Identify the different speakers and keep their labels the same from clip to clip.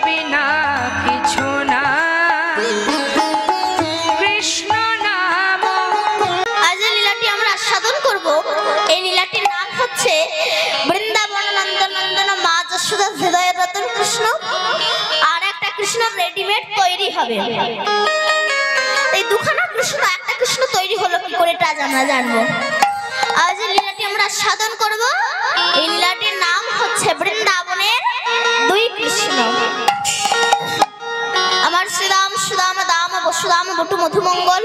Speaker 1: বিনা কিছু না, কৃষ্ণ নাম।
Speaker 2: আজ যে লীলাটি আমরা আস্বাদন করব, এই লীলাটির নাম হচ্ছে বৃন্দাবন নন্দন নন্দন মা যশোদা হৃদয়ের রতন কৃষ্ণ। আর একটা কৃষ্ণ রেডিমেড তৈরি হবে। এই দুখানা কৃষ্ণ, একটা কৃষ্ণ তৈরি হলো কি করে তা আমরা জানবো। আজ যে লীলাটি আমরা আস্বাদন করব, এই লীলাটির নাম হচ্ছে বৃন্দাবনের দুই কৃষ্ণ। আমার শ্রীরাম সুদাম দাম বসুদাম বটু মধুমঙ্গল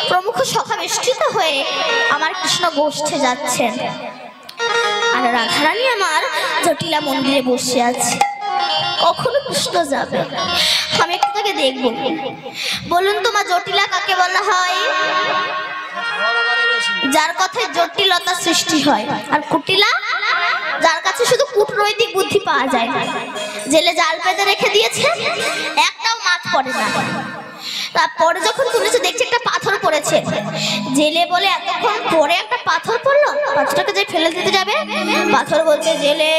Speaker 2: প্রমুখ সখা বেষ্টিত হয়ে আমার কৃষ্ণ গোষ্ঠে যাচ্ছেন, আর রাধারানী আমার জটিলা মন্দিরে বসে আছে। কখনো কৃষ্ণ যাবে, আমি একটু তাকে দেখবো। বলুন তো মা, জটিলা কাকে বলা হয়? যার কথায় জটিলতা সৃষ্টি হয়। আর কুটিলা, যার কাছে শুধু কূটনৈতিক বুদ্ধি পাওয়া যায়। জেলে জাল পেতে রেখে দিয়েছে, একটাও মাছ পড়ে না। তারপরে যখন তুলেছে দেখছে একটা পাথর পড়েছে। জেলে বলে এতক্ষণ পরে একটা পাথর পড়লো, পাথরটাকে যে ফেলে দিতে যাবে, পাথর বলছে জেলে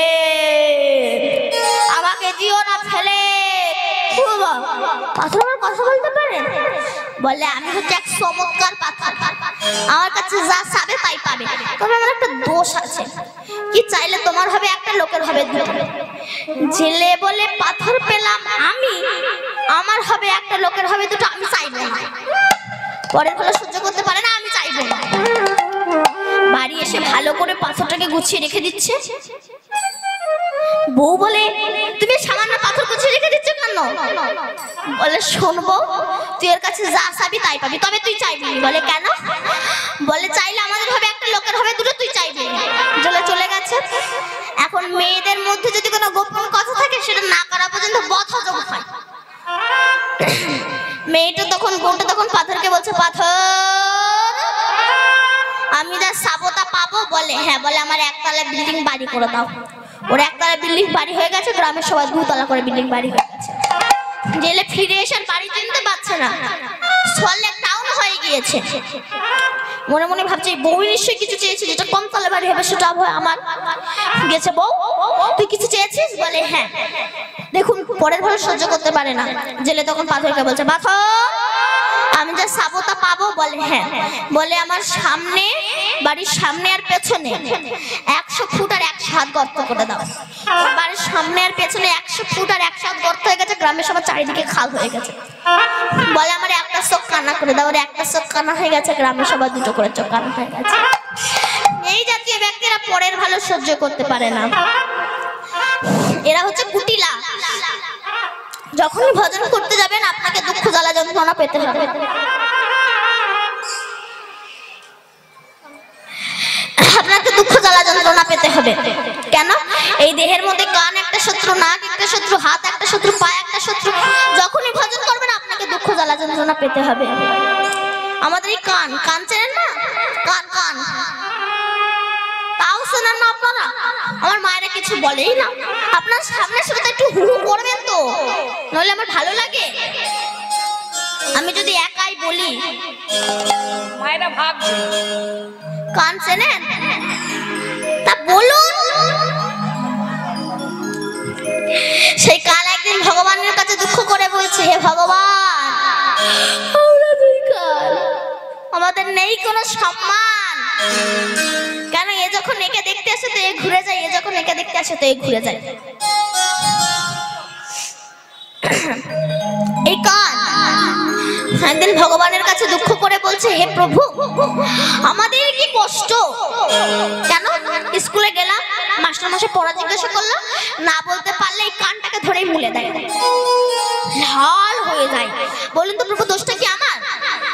Speaker 2: আমাকে দিও না ফেলে। পাথর আমার কথা বলতে পারে? বলে আমি হচ্ছে এক চমৎকার পাথর, আমার কাছে যা চাবে তাই পাবে। তবে আমার একটা দোষ আছে, কি চাইলে তোমার হবে একটা, লোকের হবে দুটো। জেলে বলে পাথর পেলাম আমি, আমার হবে একটা, লোকের হবে দুটো, আমি চাইবো না। পরের ফলে সহ্য করতে পারে না, আমি চাইবো না। বাড়ি এসে ভালো করে পাথরটাকে গুছিয়ে রেখে দিচ্ছে। বউ বলে তুমি সামান্য পাথর গুছিয়ে রেখে দিচ্ছ কেন? বলে শুনবো, তুই এর কাছে যা চাবি তাই পাবি, তবে তুই চাইবি। বলে কেন? বলে চাইলে আমাদের হবে একটা, লোকের হবে দুটো, তুই চাইবি। চলে গেছে। এখন মেয়েদের মধ্যে যদি কোনো গোপন কথা থাকে, সেটা না করা পর্যন্ত বধযোগ হয়। মেয়েটা তখন, বউটা তখন পাথরকে বলছে, পাথর আমি যা চাবো তা পাবো? বলে হ্যাঁ। বলে আমার একতলা বিল্ডিং বাড়ি করে দাও। ওর একতলা বিল্ডিং বাড়ি হয়ে গেছে, গ্রামের সবাই দুতলা করে বিল্ডিং বাড়ি হয়ে গেছে। জেলে ফিরে এসে বাড়ি চিনতে পারছে না, সল্টলেক টাউন হয়ে গিয়েছে। মনে মনে ভাবছে বউ নিশ্চয়ই কিছু চেয়েছে, যেটা কম তলা বাড়ি হবে সেটা আমার। গেছে, বউ তুই কিছু চেয়েছিস? বলে হ্যাঁ। দেখুন পরের ভালো সহ্য করতে পারে না। জেলে তখন পাথরকে বলছে, পাথর আমি যা চাবো তা পাবো? বলে হ্যাঁ। বলে আমার সামনে, বাড়ির সামনে আর পেছনে 100 ফুট আর 100 হাত গর্ত করে দাও। বাড়ির সামনে আর পেছনে 100 ফুট আর 100 হাত গর্ত হয়ে গেছে, গ্রামের সবার চারিদিকে খাল হয়ে গেছে। বলে আমার একটা চোখ কানা করে দাও। ওর একটা চোখ কানা হয়ে গেছে, গ্রামের সবার দুটো করে চোখ কানা হয়ে গেছে। এই জাতীয় ব্যক্তিরা পরের ভালো সহ্য করতে পারে না, এরা হচ্ছে কুটিলা। যখনই ভজন করতে যাবেন আপনাকে দুঃখ জ্বালা যন্ত্রণা পেতে হবে। আপনাকে দুঃখ জ্বালা যন্ত্রণা পেতে হবে। কেন? এই দেহের মধ্যে কান একটা শত্রু, নাক একটা শত্রু, হাত একটা শত্রু, পা একটা শত্রু। যখনই ভজন করবেন আপনাকে দুঃখ জ্বালা যন্ত্রণা পেতে হবে। আমাদের এই কান, কান চেনেন না? কান কান তাও শোনেন না আপনারা? আমার মায়েরা কিছু বলেই না। আপনার সামনে শুধু একটু হু হু করবেন তো, নইলে আমার ভালো লাগে। আমি যদি একাই বলি,
Speaker 1: মায়েরা ভাবছে
Speaker 2: কান চেনেন? তা বলুন। সেই কান একদিন ভগবানের কাছে দুঃখ করে বলছে, হে ভগবান, আমরা দুই কান, আমাদের নেই কোনো সম্মান। কেন? এ যখন একে দেখতে আসে তো এ ঘুরে যায়, এ যখন একে দেখতে আসে তো এ ঘুরে যায়। এই কান একদিন ভগবানের কাছে দুঃখ করে বলছে, হে প্রভু, আমাদের কি কষ্ট। কেন? স্কুলে গেলাম, মাস্টারমশাই পড়া জিজ্ঞাসা করলো, না বলতে পারলে এই কানটাকে ধরেই মুলে দেয়, লাল হয়ে যায়। বলুন তো প্রভু, দোষটা কি আমার?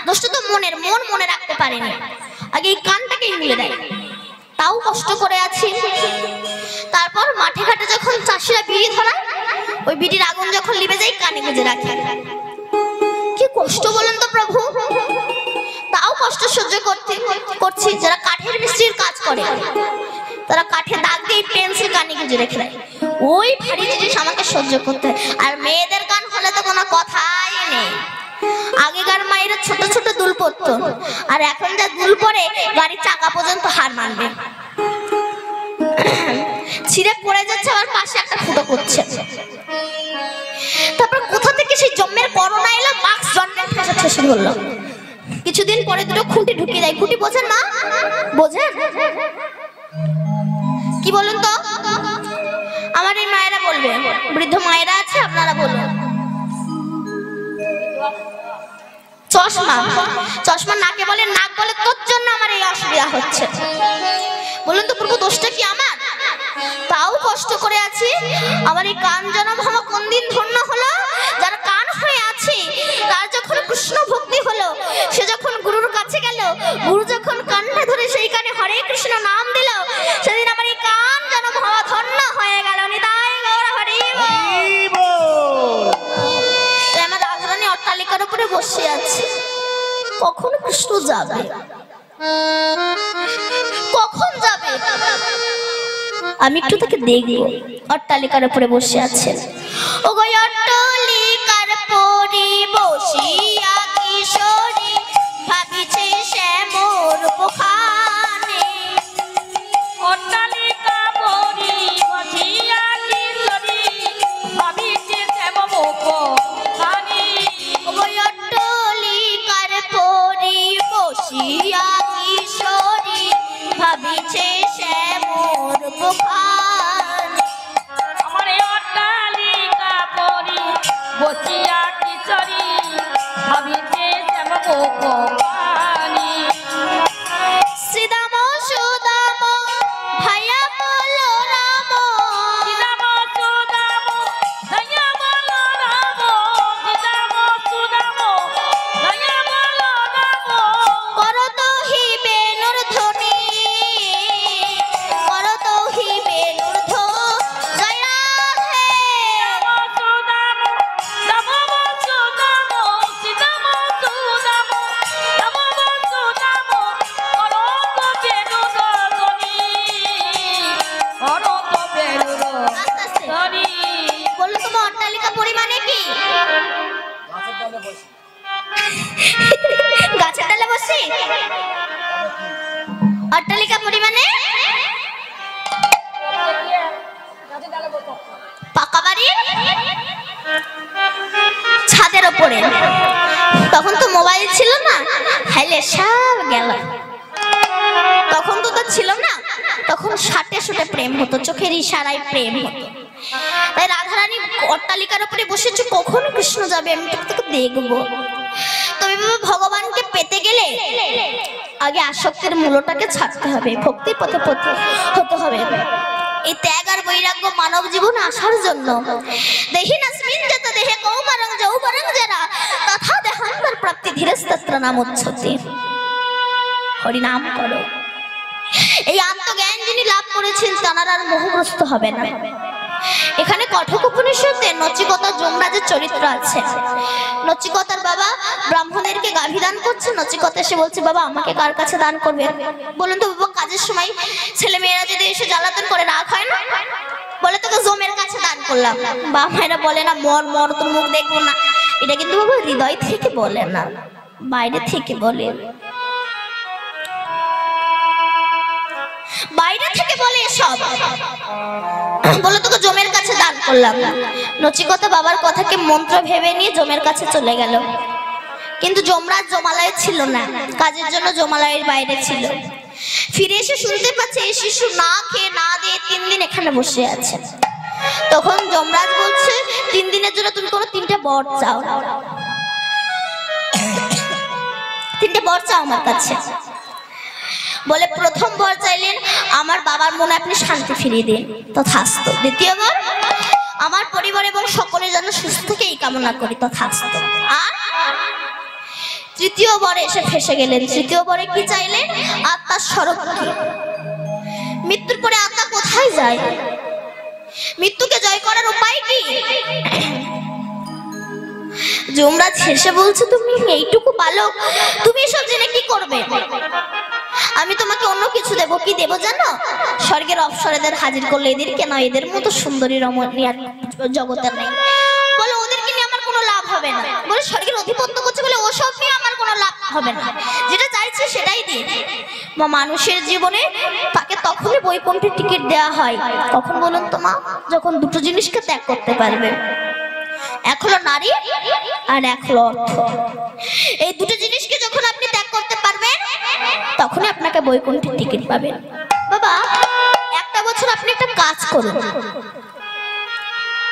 Speaker 2: দোষটা তো মনের, মন মনে রাখতে পারেনি, আগে এই কানটাকেই মুলে দেয়। তাও কষ্ট করে আছি। তারপর মাঠে ঘাটে যখন চাষিরা বিড়ি ধরায়, ওই বিড়ির আগুন যখন লিবে যায়, কানে গুঁজে রাখে। কি কষ্ট বলুন তো প্রভু। তাও কষ্ট সহ্য করছি। যারা কাঠের মিস্ত্রির কাজ করে, তারা কাঠে দাগ দিয়ে পেন্সিল কানে গুঁজে রেখে দেয়। ওই ভারী জিনিস আমাকে সহ্য করতে। আর মেয়েদের গান হলে তো কোনো কথাই নেই। আগেকার মায়েরা ছোট ছোট দুল পরতো, আর এখন যা দুল পরে গাড়ির চাকা পর্যন্ত হার মানবে। ছিঁড়ে পড়ে যাচ্ছে, আমার পাশে একটা ফুটো করছে। তারপর কোথা থেকে সেই জন্মের করোনা এলো, মাস্ক জন্মের ঠেসা শুরু হলো। কিছুদিন পরে দুটো খুঁটি ঢুকিয়ে দেয়। খুঁটি বোঝেন মা? বোঝেন কি বলুন তো? আমার এই মায়েরা বলবে, বৃদ্ধ মায়েরা আছে, আপনারা বলুন। চশমা, চশমা নাকে বলে, নাক বলে তোর জন্য আমার এই অসুবিধা হচ্ছে। বলুন তো প্রভু, দোষটা কি আমার? তাও কষ্ট করে আছি। আমার এই কান জনম হওয়া কোন দিন ধন্য হলো? যার কান হয়ে আছে তার যখন কৃষ্ণ ভক্তি হলো, সে যখন গুরুর কাছে গেল, গুরু যখন কান্না ধরে সেই কানে হরে কৃষ্ণ নাম দিল, সেদিন আমার এই কান জনম হওয়া ধন্য হয়ে গেল। নিতাই গৌর হরি বল। আমার রাজরানী অট্টালিকার উপরে বসে আছে। কখন কৃষ্ণ যাবে? কখন যাবে? আমি একটু তাকে দেখবো। অট্টালিকার উপরে বসে আছে। ও গো অট্টালিকার পরি বসিয়া কিশোরী ভাবিছে সে মোর মুখানে।
Speaker 1: অট্টালিকা পরি বসিয়া কিশোরী ভাবিছে সে মোর মুখানে।
Speaker 2: ও গো অট্টালিকার পরি বসিয়া কিশোরী ভাবিছে সে মোর মুখানে।
Speaker 1: আমার এই অট্টালিকা পরি বসিয়া কিশোরী ভাবিছে সে মোর মুখানে।
Speaker 2: শ্রীদাম সুদাম ভাইয়া বলো রাম।
Speaker 1: শ্রীরাম সুদাম ভাইয়া বলো রাম। শ্রীরাম সুদাম ভাইয়া বলো রাম।
Speaker 2: করত হিবে নুর্ধ্বনি, করত হিবে নুর্ধ্ব জয় রাধে।
Speaker 1: সুদাম রাম সুদাম শ্রীরাম সুদাম রাম সুদাম করত বেলুর ধ্বনি, করত বেলুর
Speaker 2: আস্তে আস্তে
Speaker 1: ধ্বনি।
Speaker 2: বলুন তোমার অট্টালিকা পরিমাণে কি? গাছের ডালে বসি? অট্টালিকা পরিমাণে পাকা বাড়ি ছাদের ওপরে। তখন তো মোবাইল ছিল না, হাইলে সব গেল। তখন তো ছিল না, তখন সাটে সুটে প্রেম হতো, চোখের ইশারায় প্রেম হতো। তাই রাধারানী অট্টালিকার উপরে বসেছে, কখন কৃষ্ণ যাবে আমি তোকে দেখবো। তবে বাবা, ভগবানকে পেতে গেলে আগে আসক্তির মূলটাকে ছাড়তে হবে, ভক্তির পথে পথে হতে হবে। এই ত্যাগ আর বৈরাগ্য মানব জীবনে আসার জন্য দেহি নাসমিন যত দেহে কৌমারং যৌবরং যারা তথা দেহান্তর প্রাপ্তি ধীরস্তত্র নামোচ্ছতে। হরি নাম করো। এই আত্মজ্ঞান যিনি লাভ করেছেন তাঁর আর মোহগ্রস্ত হবে না। এখানে কঠোর উপনিষদে নচিকেতা যমরাজের চরিত্র আছে। নচিকেতার বাবা ব্রাহ্মণেরকে গাভী দান করছে। নচিকেতা এসে বলছে, বাবা আমাকে কার কাছে দান করবে? বলুন তো বাবা, কাজের সময় ছেলে মেয়েরা যদি এসে জ্বালাতন করে রাগ হয় না? বলে তোকে জমের কাছে দান করলাম। বাবা মায়েরা বলে না, মর মর তোর মুখ দেখবো না। এটা কিন্তু বাবা হৃদয় থেকে বলে না, বাইরে থেকে বলে, বাইরে থেকে বলে সব। বলে তোকে জমের কাছে দান করলাম। নচিকেতা বাবার কথাকে মন্ত্র ভেবে নিয়ে জমের কাছে চলে গেল। কিন্তু যমরাজ জমালয়ে ছিল না, কাজের জন্য জমালয়ের বাইরে ছিল। ফিরে এসে শুনতে পাচ্ছে এই শিশু না খেয়ে না দিয়ে 3 দিন এখানে বসে আছে। তখন যমরাজ বলছে, 3 দিনের জন্য তুমি কোনো 3টে বর চাও। 3টে বর চাও আমার কাছে। বলে প্রথম বর চাইলেন, আমার বাবার মনে আপনি শান্তি ফিরিয়ে দিন, তথাস্তু। দ্বিতীয় বর, আমার পরিবার এবং সকলের জন্য সুস্থ থেকে এই কামনা করি, তথাস্তু। আর তৃতীয় বরে এসে ফেসে গেলেন। তৃতীয় বরে কি চাইলেন? আত্মার স্বরূপ কি? মৃত্যুর পরে আত্মা কোথায় যায়? মৃত্যুকে জয় করার উপায় কি? যমরাজ হেসে বলছে, তুমি এইটুকু বালক, তুমি এসব জেনে কি করবে? আমি তোমাকে অন্য কিছু দেবো। কি দেবো জানো? স্বর্গের অপ্সরাদের হাজির করলে এদেরকে নয়, এদের মতো সুন্দরী রমণী আর জগতে নেই। বলে ওদেরকে নিয়ে আমার কোনো লাভ হবে না। বলে স্বর্গের অধিপত্য করছে বলে ওসব নিয়ে আমার কোনো লাভ হবে না, যেটা চাইছে সেটাই দিয়ে। মানুষের জীবনে তাকে তখনই বৈকুণ্ঠের টিকিট দেওয়া হয়। তখন বলুন তো মা, যখন দুটো জিনিসকে ত্যাগ করতে পারবে। এক হলো নারী আর এক হলো অর্থ। এই দুটো জিনিসকে যখন আপনি ত্যাগ করতে পারবেন তখনই আপনাকে বৈকুণ্ঠের টিকিট পাবেন। বাবা, একটা বছর আপনি একটা কাজ করুন,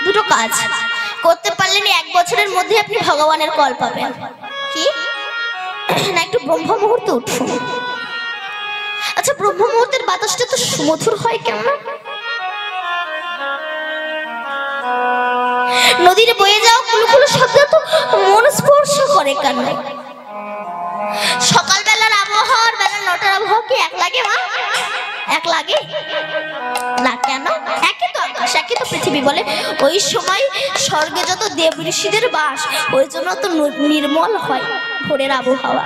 Speaker 2: দুটো কাজ করতে পারলেন এক বছরের মধ্যে আপনি ভগবানের কল পাবেন। কি না, একটু ব্রহ্ম মুহূর্তে উঠুন। আচ্ছা, ব্রহ্ম মুহূর্তের বাতাসটা তো সুমধুর হয় কেমন? নদীর বয়ে যাওয়া কুলুকুলু শব্দ তো মন স্পর্শ করে কেন? সকালবেলার আবহাওয়ার বেলা 9টার আবহাওয়া কি এক লাগে মা? এক লাগে না কেন? একই তো আকাশ, একই তো পৃথিবী বলে। ওই সময় স্বর্গে যত দেব ঋষিদের বাস, ওই জন্য তো নির্মল হয় ভোরের আবহাওয়া।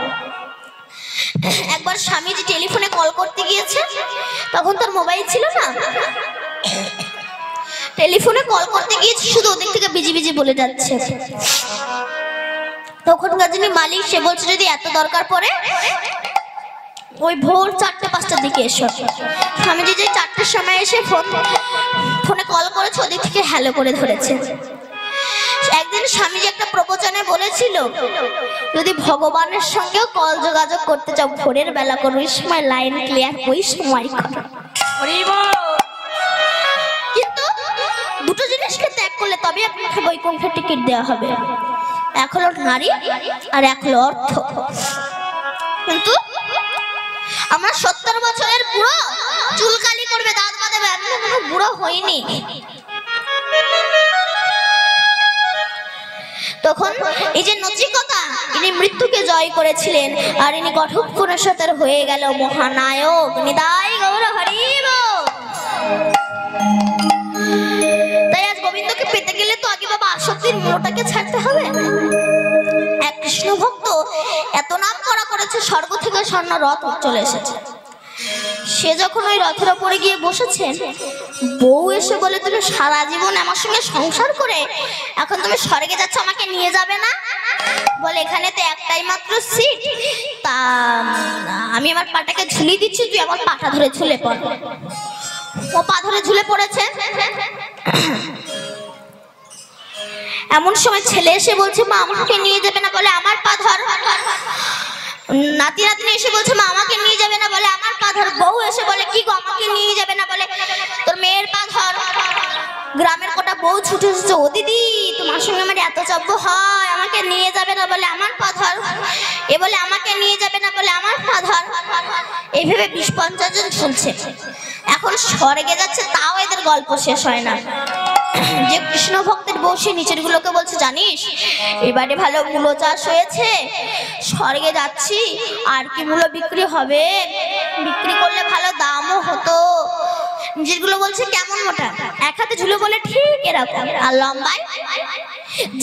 Speaker 2: একবার স্বামীজি টেলিফোনে কল করতে গিয়েছে, তখন তার মোবাইল ছিল না, টেলিফোনে কল করতে গিয়েছে, শুধু ওদিক থেকে বিজি বিজি বলে যাচ্ছে। তখনকার যিনি মালিক, সে বলছে যদি এত দরকার পড়ে ওই ভোর 4টে-5টার দিকে এসো। স্বামীজি যে 4টার সময় এসে ফোনে কল করেছে, ওদিক থেকে হ্যালো করে ধরেছে। একদিন স্বামীজি একটা প্রবচনে বলেছিল, যদি ভগবানের সঙ্গেও কল যোগাযোগ করতে চাও ভোরের বেলা করো, ওই সময় লাইন ক্লিয়ার, ওই সময় করো। কিন্তু দুটো জিনিসকে ত্যাগ করলে তবে আপনাকে বৈকুণ্ঠের টিকিট দেওয়া হবে। এক হলো নারী আর এক হলো অর্থ। কিন্তু আমরা 70 বছরের বুড়ো, চুলকালি করবে, দাঁত বাঁধাবে, আমি কোনো বুড়ো হইনি। তখন এই যে নচিকেতা, ইনি মৃত্যুকে জয় করেছিলেন, আর ইনি ঘটোৎকচের হয়ে গেল মহানায়ক। নিতাই গৌর হরি বল। তাই আজ গোবিন্দকে পেতে গেলে তো আগে বাবা আসক্তির মূলটাকে ছাড়তে হবে। এক কৃষ্ণ ভক্ত এত নাম করা করেছে, স্বর্গ থেকে স্বর্ণ রথ চলে এসেছে। সে যখন ওই রথের উপরে গিয়ে বসেছেন, বউ এসে বলে তুমি সারা জীবন আমার সঙ্গে সংসার করে এখন তুমি স্বর্গে যাচ্ছ, আমাকে নিয়ে যাবে না? বলে এখানে তো একটাই মাত্র সিট, তা আমি আমার পাটাকে ঝুলিয়ে দিচ্ছি, তুই আমার পাটা ধরে ঝুলে পড়। ও পা ধরে ঝুলে পড়েছে। এমন সময় ছেলে এসে বলছে মা আমাকে নিয়ে যাবে না, বলে আমার পা ধর। নাতি নাতনি এসে বলছে মা আমাকে নিয়ে যাবে না, বলে আমার পা ধর। বউ এসে বলে কি গো আমাকে নিয়ে যাবে না, বলে তোর মেয়ের পা ধর। গ্রামের কটা বউ ছুটে এসেছে, ও দিদি তোমার সঙ্গে আমার এত চাব্য হয়, আমাকে নিয়ে যাবে না, বলে আমার পা ধর। এ বলে আমাকে নিয়ে যাবে না, বলে আমার পা ধর। এইভাবে 20-50 জন শুনছে। এখন স্বর্গে যাচ্ছে, তাও এদের গল্প শেষ হয় না। যে কৃষ্ণ ভক্তের বউ সে নিচের গুলোকে বলছে জানিস এবারে ভালো মূলো চাষ হয়েছে, স্বর্গে যাচ্ছি, আর কি মূলো বিক্রি হবে, বিক্রি করলে ভালো দামও হতো। নিজের গুলো বলছে কেমন মোটা, এক হাতে ঝুলে বলে ঠিক এরকম, আর লম্বায়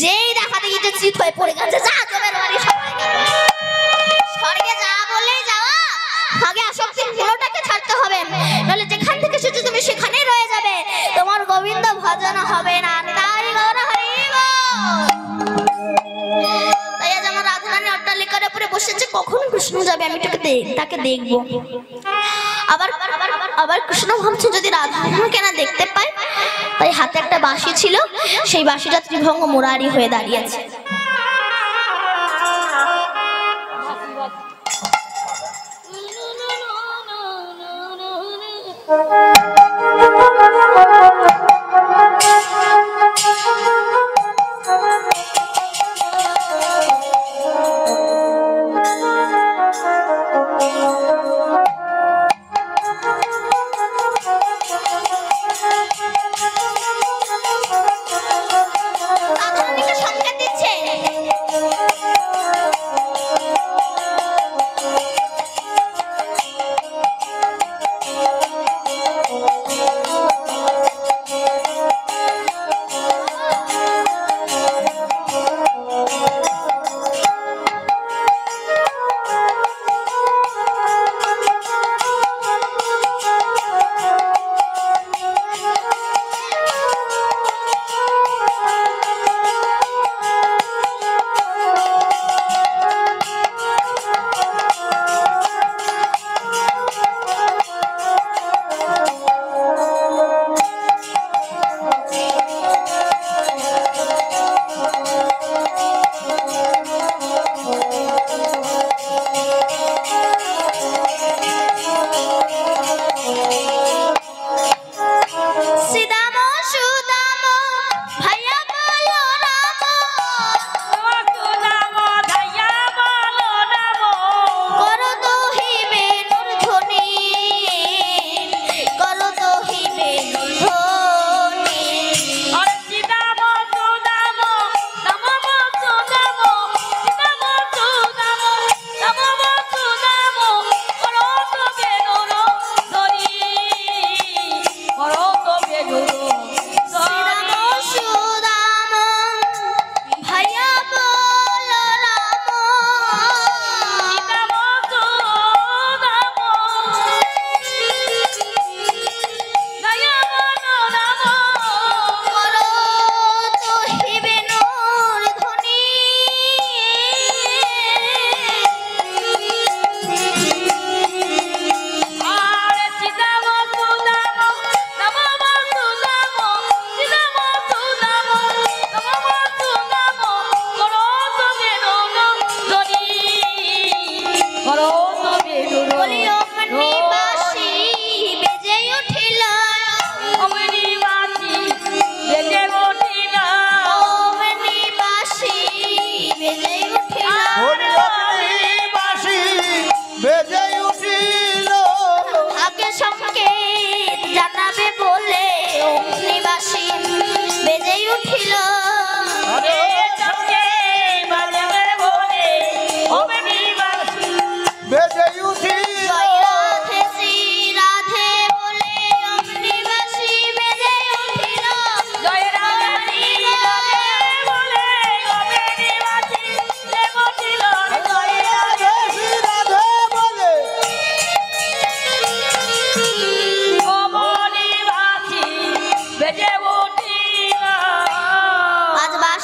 Speaker 2: যেই দেখাতে গিয়ে চিত হয়ে পড়ে গেছে। যা জমের বাড়ি স্বর্গে যা বলে যাওয়া, আগে আসক্তির মূলটাকে ছাড়তে হবে, নাহলে যেখান থেকে এসেছো তুমি সেখানেই রয়ে যাবে, তোমার গোবিন্দ ভজন হবে না। তাই গৌর হরি বল। তাই আজ আমার রাধারানী অট্টালিকার উপরে বসেছে, কখন কৃষ্ণ যাবে আমি তাকে দেখবো। আবার আবার কৃষ্ণ ভাবছে যদি রাধাকে না দেখতে পাই, তাই হাতে একটা বাঁশি ছিল, সেই বাঁশিটা ত্রিভঙ্গ মুরারি হয়ে দাঁড়িয়েছে।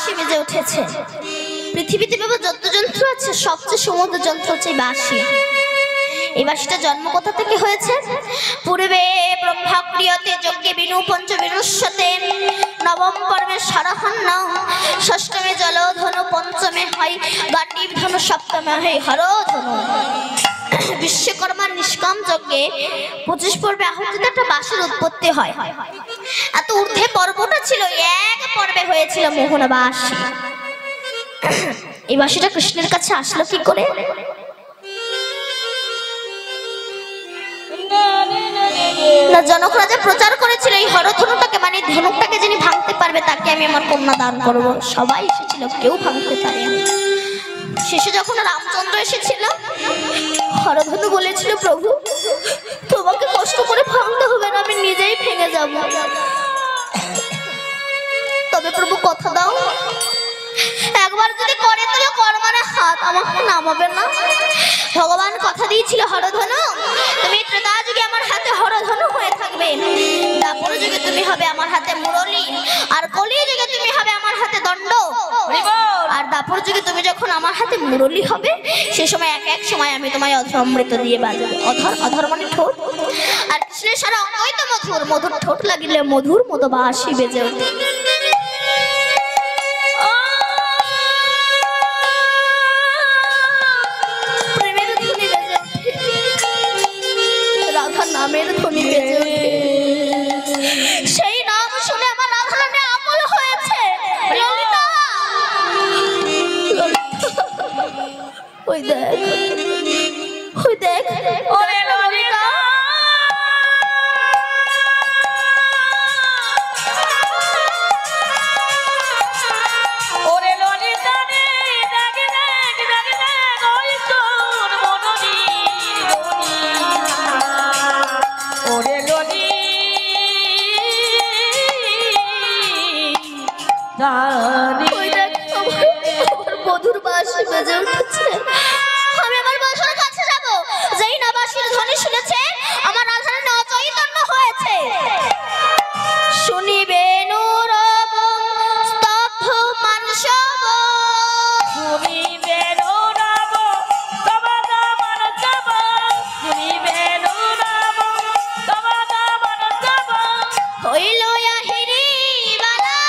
Speaker 2: বাঁশি বেজে উঠেছে। পৃথিবীতে বাবা যত যন্ত্র আছে সবচেয়ে সুমধুর যন্ত্র হচ্ছে বাঁশি। এই বাঁশিটা জন্ম কোথা থেকে হয়েছে? পূর্বে ব্রহ্মাক্রিয়তে যজ্ঞে বিনু পঞ্চবিরুষ্যতে, নবম পর্বে সরহন্ন, ষষ্ঠমে জলধনু, পঞ্চমে হয় গান্ডীব ধনু, সপ্তমে হয় হরধনু। বিশ্বকর্মার নিষ্কাম যজ্ঞে 25 পর্বে আহুতিতে একটা বাঁশির উৎপত্তি হয়। এত ঊর্ধ্বে পর্বটা ছিল, এক পর্বে হয়েছিল মোহনা বাঁশি। এই বাঁশিটা কৃষ্ণের কাছে আসলো কি করে? না, জনক রাজা প্রচার করেছিল এই হরধনুটাকে, মানে ধনুকটাকে যিনি ভাঙতে পারবে তাকে আমি আমার কন্যা দান করব। সবাই এসেছিল, কেউ ভাঙতে পারে। শেষে যখন রামচন্দ্র এসেছিল, হরধনু বলেছিল, প্রভু তোমাকে কষ্ট করে ভাঙতে হবে না, আমি নিজেই ভেঙে যাব। তবে প্রভু কথা দাও, একবার যদি করে তাহলে কর্মারে হাত আমাকে নামাবে না। ভগবান কথা দিয়েছিল, হরধনু তুমি ত্রেতা যুগে আমার হাতে হরধনু হয়ে থাকবে, দ্বাপর যুগে তুমি হবে আমার হাতে মুরলী, আর কলি যুগে তুমি হবে আমার হাতে দণ্ড। আর দ্বাপর যুগে তুমি যখন আমার হাতে মুরলী হবে, সে সময় এক সময় আমি তোমায় অধর অমৃত দিয়ে বাজাবো। অধর মানে ঠোঁট, আর কৃষ্ণের সারা অঙ্গই তো মধুর, মধুর ঠোঁট লাগিলে মধুর মতো বাঁশি বেজে ওঠে। নামের ধ্বনি বেজে ওঠে, সেই নাম শুনে আমার রাধারানী আমল হয়েছে। ললিতা, ওই দেখ, ওই দেখ, ওরে ললিতা।
Speaker 1: ওরে ললিতা রে, দেখ দেখ দেখ দেখ, ওই তোর মননি ওরে ললি
Speaker 2: ওই দেখ, আমার মধুর বাঁশি বেজে উঠেছে। আমি আমার বাসার কাছে যাব, যেই না বাঁশির ধ্বনি শুনেছে আমার রাধারানী অচৈতন্য হয়েছে। শুনিবে নুরব স্তব্ধ মানসব,
Speaker 1: শুনিবে নুরব স্তব্ধ মানসব, শুনিবে নুরব স্তব্ধ মানসব।
Speaker 2: হইল আহিরি বালা,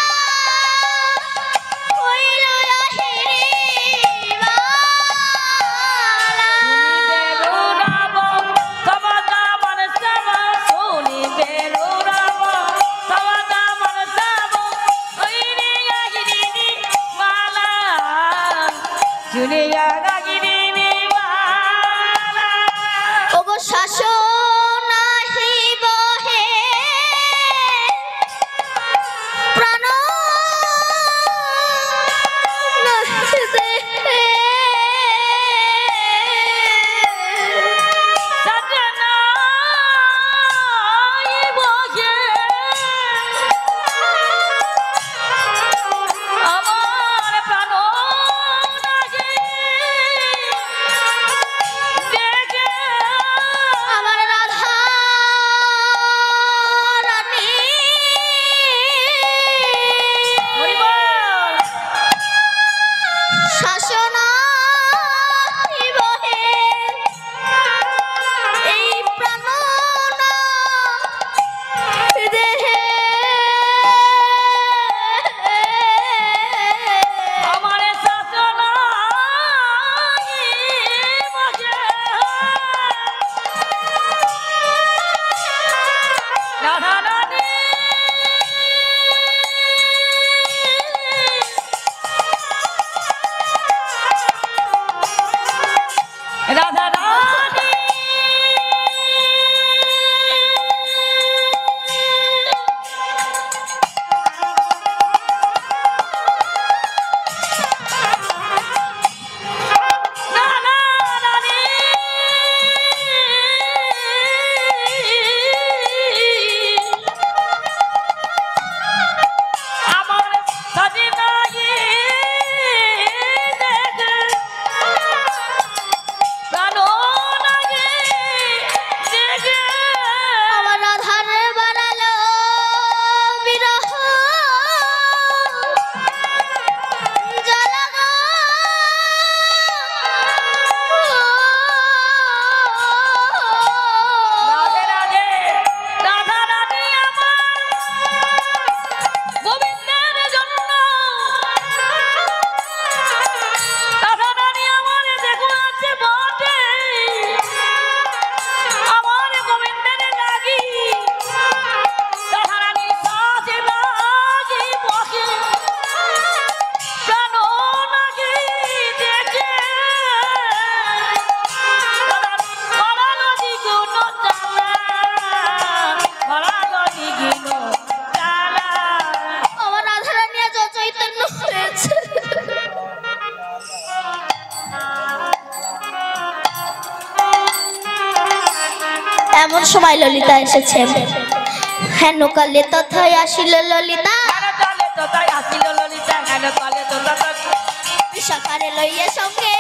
Speaker 2: হইল আহিরি বালা।
Speaker 1: শুনিবে নুরব স্তব্ধ মানসব, শুনিবে নুরব স্তব্ধ মানসব। ওইরে আগিরিনি মালা, শুনিয়া আগিরিনি মালা।
Speaker 2: ওগো শাসন আহিব হে প্রাণ নাহিবে,
Speaker 1: সাজনাই বসে আমার প্রাণ নাহি।
Speaker 2: এমন সময় ললিতা এসেছে। হেন কালে তথায় আসিল ললিতা, বিশাখারে লইয়া সঙ্গে